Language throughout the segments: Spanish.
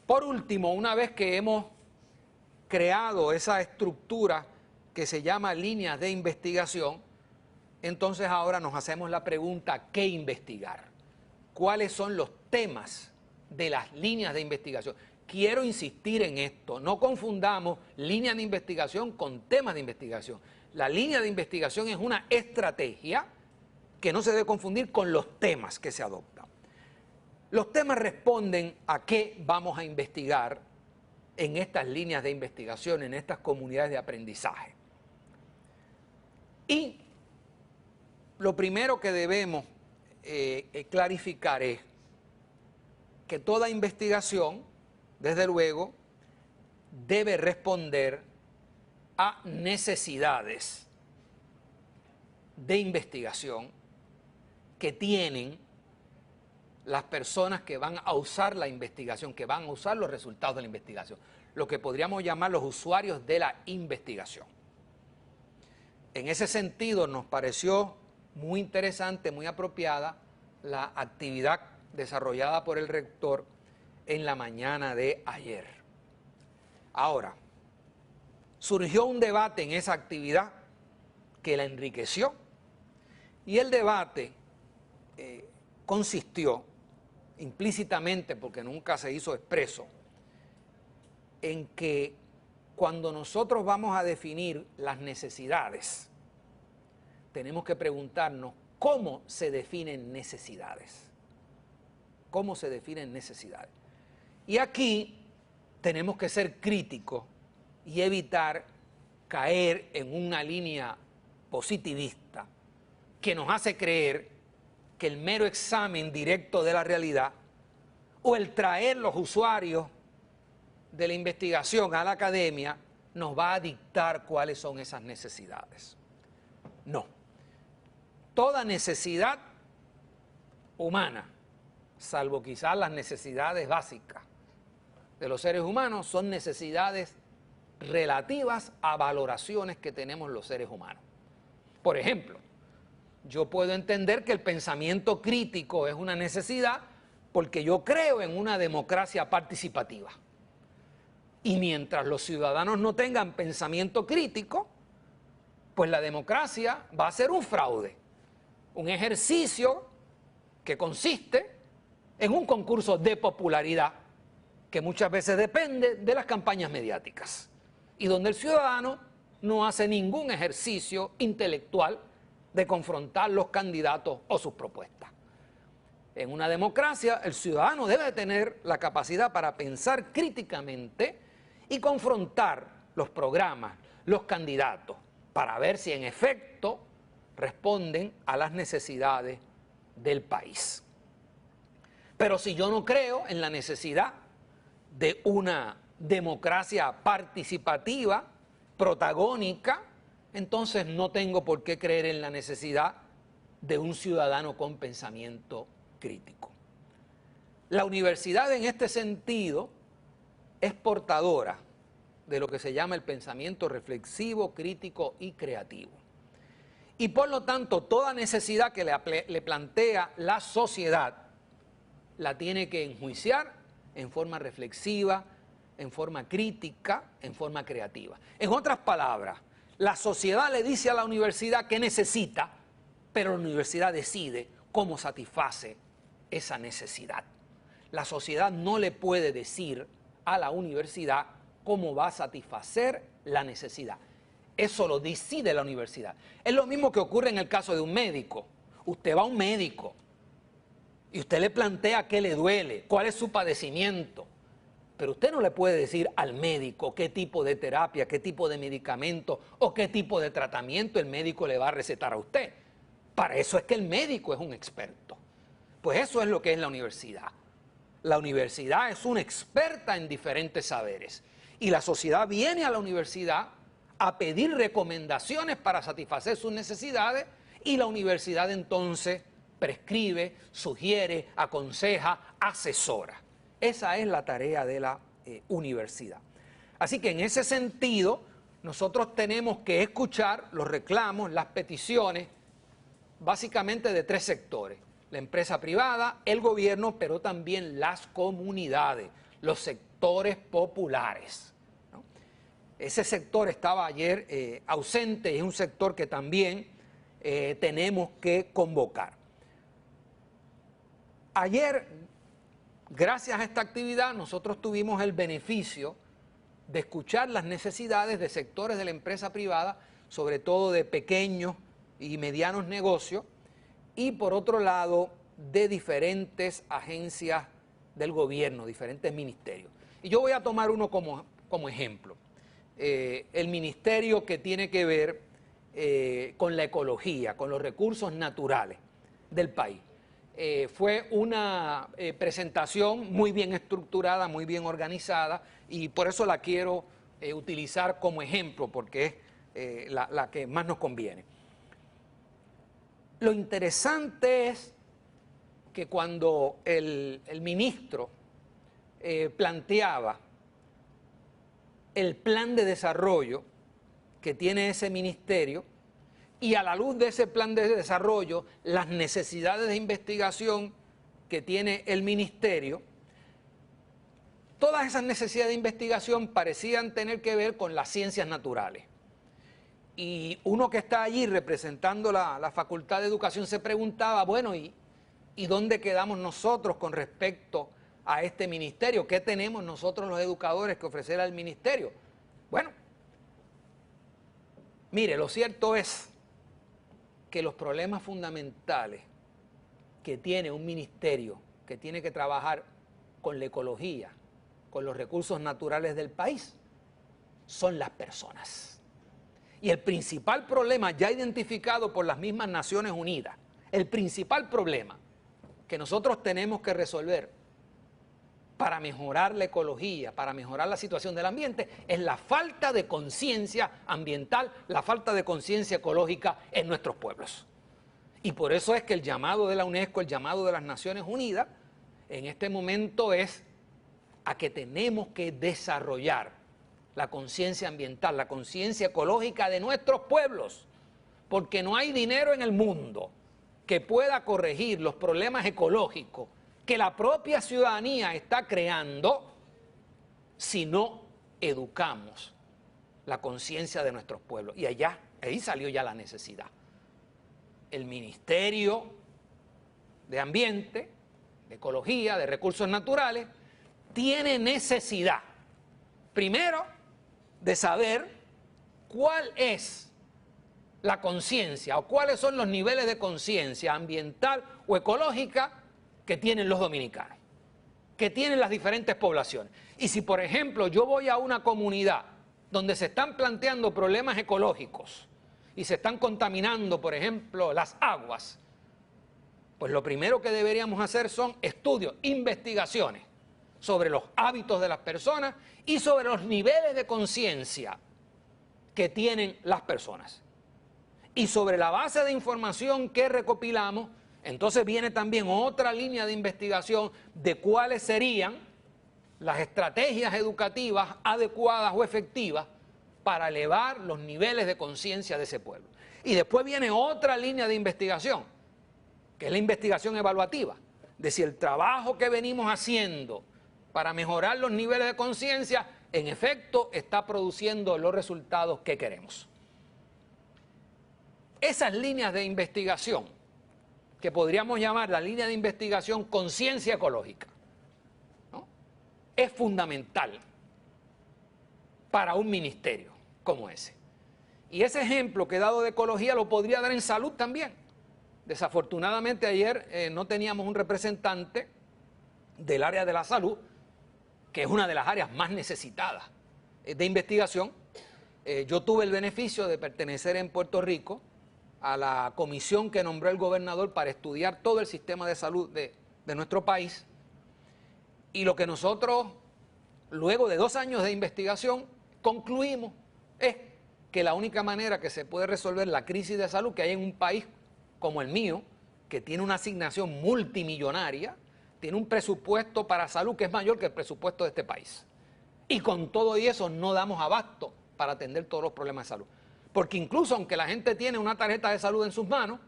Por último, una vez que hemos creado esa estructura que se llama líneas de investigación, entonces ahora nos hacemos la pregunta, ¿qué investigar? ¿Cuáles son los temas de las líneas de investigación? Quiero insistir en esto, no confundamos líneas de investigación con temas de investigación. La línea de investigación es una estrategia que no se debe confundir con los temas que se adoptan. Los temas responden a qué vamos a investigar en estas líneas de investigación, en estas comunidades de aprendizaje. Y lo primero que debemos clarificar es que toda investigación, desde luego, debe responder a necesidades de investigación que tienen las personas que van a usar la investigación, que van a usar los resultados de la investigación, lo que podríamos llamar los usuarios de la investigación. En ese sentido, nos pareció muy interesante, muy apropiada la actividad desarrollada por el rector en la mañana de ayer. Ahora, surgió un debate en esa actividad que la enriqueció y el debate consistió implícitamente, porque nunca se hizo expreso, en que cuando nosotros vamos a definir las necesidades, tenemos que preguntarnos cómo se definen necesidades. ¿Cómo se definen necesidades? Y aquí tenemos que ser críticos y evitar caer en una línea positivista que nos hace creer que el mero examen directo de la realidad o el traer los usuarios de la investigación a la academia nos va a dictar cuáles son esas necesidades. No. Toda necesidad humana, salvo quizás las necesidades básicas de los seres humanos, son necesidades relativas a valoraciones que tenemos los seres humanos. Por ejemplo, yo puedo entender que el pensamiento crítico es una necesidad porque yo creo en una democracia participativa. Y mientras los ciudadanos no tengan pensamiento crítico, pues la democracia va a ser un fraude, un ejercicio que consiste en un concurso de popularidad que muchas veces depende de las campañas mediáticas y donde el ciudadano no hace ningún ejercicio intelectual de confrontar los candidatos o sus propuestas. En una democracia, el ciudadano debe tener la capacidad para pensar críticamente y confrontar los programas, los candidatos, para ver si en efecto responden a las necesidades del país. Pero si yo no creo en la necesidad de una democracia participativa, protagónica, entonces no tengo por qué creer en la necesidad de un ciudadano con pensamiento crítico. La universidad en este sentido es portadora de lo que se llama el pensamiento reflexivo, crítico y creativo. Y por lo tanto, toda necesidad que le plantea la sociedad la tiene que enjuiciar en forma reflexiva, en forma crítica, en forma creativa. En otras palabras, la sociedad le dice a la universidad qué necesita, pero la universidad decide cómo satisface esa necesidad. La sociedad no le puede decir a la universidad cómo va a satisfacer la necesidad. Eso lo decide la universidad. Es lo mismo que ocurre en el caso de un médico. Usted va a un médico y usted le plantea qué le duele, cuál es su padecimiento. Pero usted no le puede decir al médico qué tipo de terapia, qué tipo de medicamento o qué tipo de tratamiento el médico le va a recetar a usted. Para eso es que el médico es un experto. Pues eso es lo que es la universidad. La universidad es una experta en diferentes saberes. Y la sociedad viene a la universidad a pedir recomendaciones para satisfacer sus necesidades y la universidad entonces prescribe, sugiere, aconseja, asesora. Esa es la tarea de la universidad. Así que en ese sentido, nosotros tenemos que escuchar los reclamos, las peticiones, básicamente de tres sectores: la empresa privada, el gobierno, pero también las comunidades, los sectores populares, ¿no? Ese sector estaba ayer ausente y es un sector que también tenemos que convocar. Ayer, gracias a esta actividad, nosotros tuvimos el beneficio de escuchar las necesidades de sectores de la empresa privada, sobre todo de pequeños y medianos negocios, y por otro lado, de diferentes agencias del gobierno, diferentes ministerios. Y yo voy a tomar uno como ejemplo. El ministerio que tiene que ver con la ecología, con los recursos naturales del país. Fue una presentación muy bien estructurada, muy bien organizada, y por eso la quiero utilizar como ejemplo, porque es la que más nos conviene. Lo interesante es que cuando el ministro planteaba el plan de desarrollo que tiene ese ministerio, y a la luz de ese plan de desarrollo, las necesidades de investigación que tiene el ministerio, todas esas necesidades de investigación parecían tener que ver con las ciencias naturales. Y uno que está allí representando la Facultad de Educación se preguntaba, bueno, ¿y dónde quedamos nosotros con respecto a este ministerio? ¿Qué tenemos nosotros los educadores que ofrecer al ministerio? Bueno, mire, lo cierto es que los problemas fundamentales que tiene un ministerio que tiene que trabajar con la ecología, con los recursos naturales del país, son las personas. Y el principal problema ya identificado por las mismas Naciones Unidas, el principal problema que nosotros tenemos que resolver para mejorar la ecología, para mejorar la situación del ambiente, es la falta de conciencia ambiental, la falta de conciencia ecológica en nuestros pueblos. Y por eso es que el llamado de la UNESCO, el llamado de las Naciones Unidas, en este momento es a que tenemos que desarrollar la conciencia ambiental, la conciencia ecológica de nuestros pueblos, porque no hay dinero en el mundo que pueda corregir los problemas ecológicos que la propia ciudadanía está creando si no educamos la conciencia de nuestros pueblos. Y ahí salió ya la necesidad. El Ministerio de Ambiente, de Ecología, de Recursos Naturales, tiene necesidad, primero, de saber cuál es la conciencia o cuáles son los niveles de conciencia ambiental o ecológica que tienen los dominicanos, que tienen las diferentes poblaciones. Y si, por ejemplo, yo voy a una comunidad donde se están planteando problemas ecológicos y se están contaminando, por ejemplo, las aguas, pues lo primero que deberíamos hacer son estudios, investigaciones sobre los hábitos de las personas y sobre los niveles de conciencia que tienen las personas. Y sobre la base de información que recopilamos, entonces viene también otra línea de investigación de cuáles serían las estrategias educativas adecuadas o efectivas para elevar los niveles de conciencia de ese pueblo. Y después viene otra línea de investigación, que es la investigación evaluativa, de si el trabajo que venimos haciendo para mejorar los niveles de conciencia, en efecto, está produciendo los resultados que queremos. Esas líneas de investigación, que podríamos llamar la línea de investigación conciencia ecológica, ¿no?, es fundamental para un ministerio como ese. Y ese ejemplo que he dado de ecología lo podría dar en salud también. Desafortunadamente ayer no teníamos un representante del área de la salud, que es una de las áreas más necesitadas de investigación. Yo tuve el beneficio de pertenecer en Puerto Rico a la comisión que nombró el gobernador para estudiar todo el sistema de salud de nuestro país. Y lo que nosotros, luego de 2 años de investigación, concluimos es que la única manera que se puede resolver la crisis de salud que hay en un país como el mío, que tiene una asignación multimillonaria, tiene un presupuesto para salud que es mayor que el presupuesto de este país. Y con todo y eso no damos abasto para atender todos los problemas de salud. Porque incluso aunque la gente tiene una tarjeta de salud en sus manos,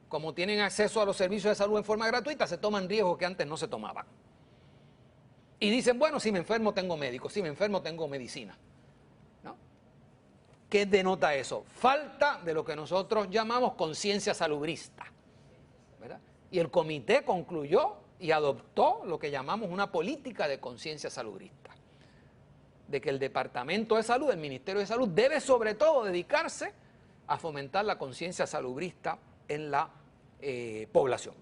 como tienen acceso a los servicios de salud en forma gratuita, se toman riesgos que antes no se tomaban. Y dicen, bueno, si me enfermo tengo médico, si me enfermo tengo medicina. ¿No? ¿Qué denota eso? Falta de lo que nosotros llamamos conciencia salubrista, ¿verdad? Y el comité concluyó y adoptó lo que llamamos una política de conciencia salubrista, de que el Departamento de Salud, el Ministerio de Salud, debe sobre todo dedicarse a fomentar la conciencia salubrista en la población.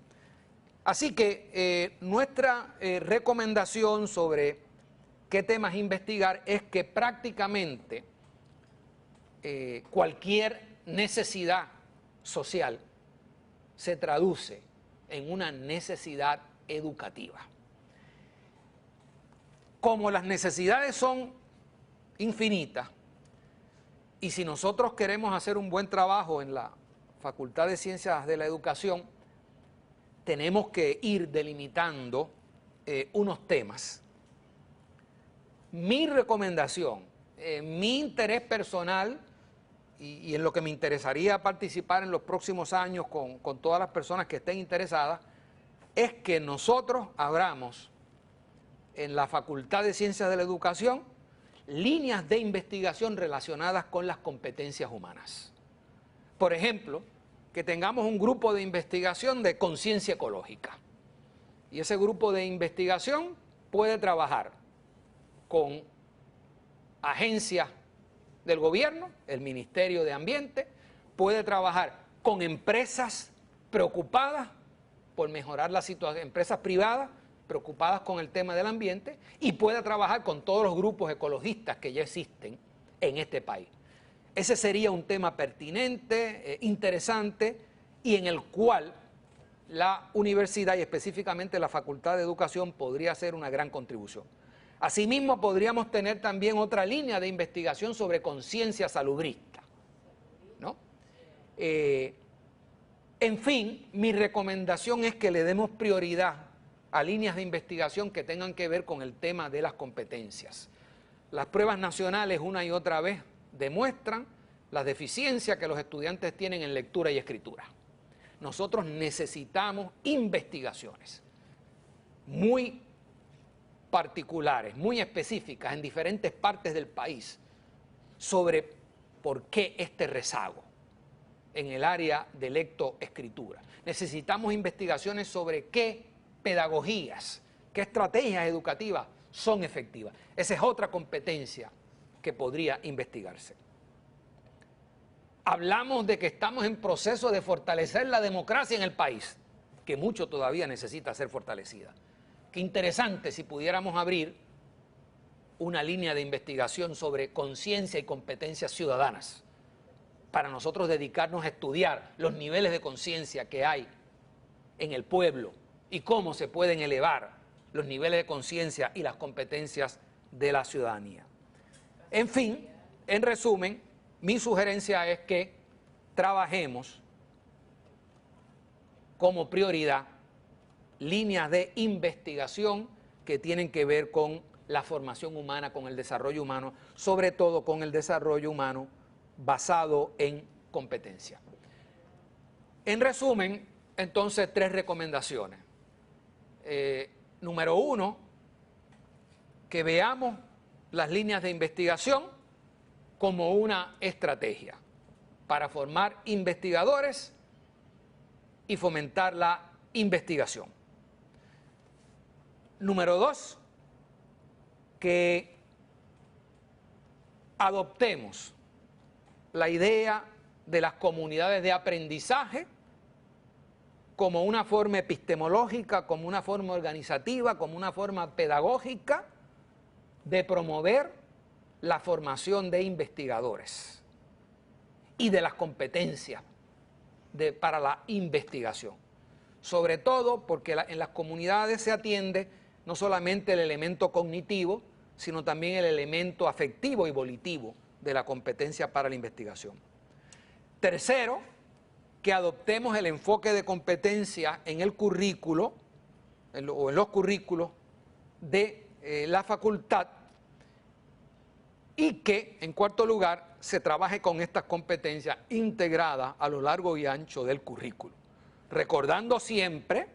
Así que nuestra recomendación sobre qué temas investigar es que prácticamente cualquier necesidad social se traduce en una necesidad educativa. Como las necesidades son infinitas, y si nosotros queremos hacer un buen trabajo en la Facultad de Ciencias de la Educación, tenemos que ir delimitando unos temas. Mi recomendación, mi interés personal y en lo que me interesaría participar en los próximos años con todas las personas que estén interesadas, es que nosotros abramos en la Facultad de Ciencias de la Educación líneas de investigación relacionadas con las competencias humanas. Por ejemplo, que tengamos un grupo de investigación de conciencia ecológica. Y ese grupo de investigación puede trabajar con agencias del gobierno, el Ministerio de Ambiente, puede trabajar con empresas preocupadas por mejorar la situación, empresas privadas preocupadas con el tema del ambiente, y puede trabajar con todos los grupos ecologistas que ya existen en este país. Ese sería un tema pertinente, interesante, y en el cual la universidad y específicamente la Facultad de Educación podría hacer una gran contribución. Asimismo, podríamos tener también otra línea de investigación sobre conciencia salubrista, ¿no? En fin, mi recomendación es que le demos prioridad a líneas de investigación que tengan que ver con el tema de las competencias. Las pruebas nacionales una y otra vez demuestran las deficiencias que los estudiantes tienen en lectura y escritura. Nosotros necesitamos investigaciones muy particulares, muy específicas en diferentes partes del país sobre por qué este rezago en el área de lectoescritura. Necesitamos investigaciones sobre qué pedagogías, qué estrategias educativas son efectivas. Esa es otra competencia que podría investigarse. Hablamos de que estamos en proceso de fortalecer la democracia en el país, que mucho todavía necesita ser fortalecida. Qué interesante si pudiéramos abrir una línea de investigación sobre conciencia y competencias ciudadanas, para nosotros dedicarnos a estudiar los niveles de conciencia que hay en el pueblo y cómo se pueden elevar los niveles de conciencia y las competencias de la ciudadanía. En fin, en resumen, mi sugerencia es que trabajemos como prioridad líneas de investigación que tienen que ver con la formación humana, con el desarrollo humano, sobre todo con el desarrollo humano basado en competencia. En resumen, entonces, 3 recomendaciones. Número 1, que veamos las líneas de investigación como una estrategia para formar investigadores y fomentar la investigación. Número 2, que adoptemos la idea de las comunidades de aprendizaje como una forma epistemológica, como una forma organizativa, como una forma pedagógica de promover la formación de investigadores y de las competencias para la investigación. Sobre todo porque en las comunidades se atiende no solamente el elemento cognitivo, sino también el elemento afectivo y volitivo de la competencia para la investigación. Tercero, que adoptemos el enfoque de competencia en el currículo o en los currículos de la facultad, y que, en cuarto lugar, se trabaje con estas competencias integradas a lo largo y ancho del currículo. Recordando siempre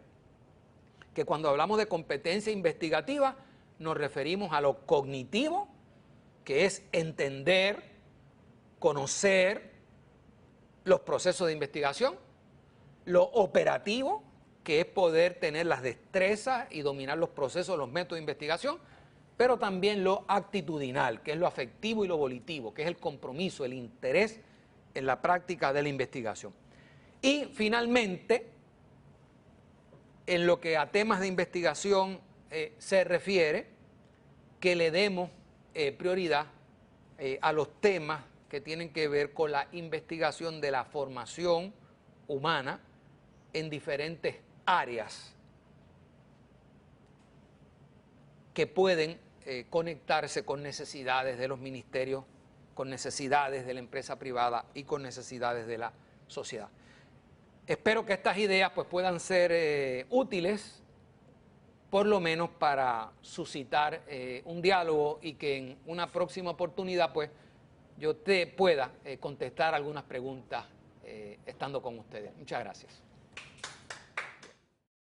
que cuando hablamos de competencia investigativa, nos referimos a lo cognitivo, que es entender, conocer los procesos de investigación, lo operativo, que es poder tener las destrezas y dominar los procesos, los métodos de investigación, pero también lo actitudinal, que es lo afectivo y lo volitivo, que es el compromiso, el interés en la práctica de la investigación. Y finalmente, en lo que a temas de investigación se refiere, que le demos prioridad a los temas que tienen que ver con la investigación de la formación humana en diferentes áreas que pueden conectarse con necesidades de los ministerios, con necesidades de la empresa privada y con necesidades de la sociedad. Espero que estas ideas pues, puedan ser útiles, por lo menos para suscitar un diálogo y que en una próxima oportunidad pues, yo te pueda contestar algunas preguntas estando con ustedes. Muchas gracias.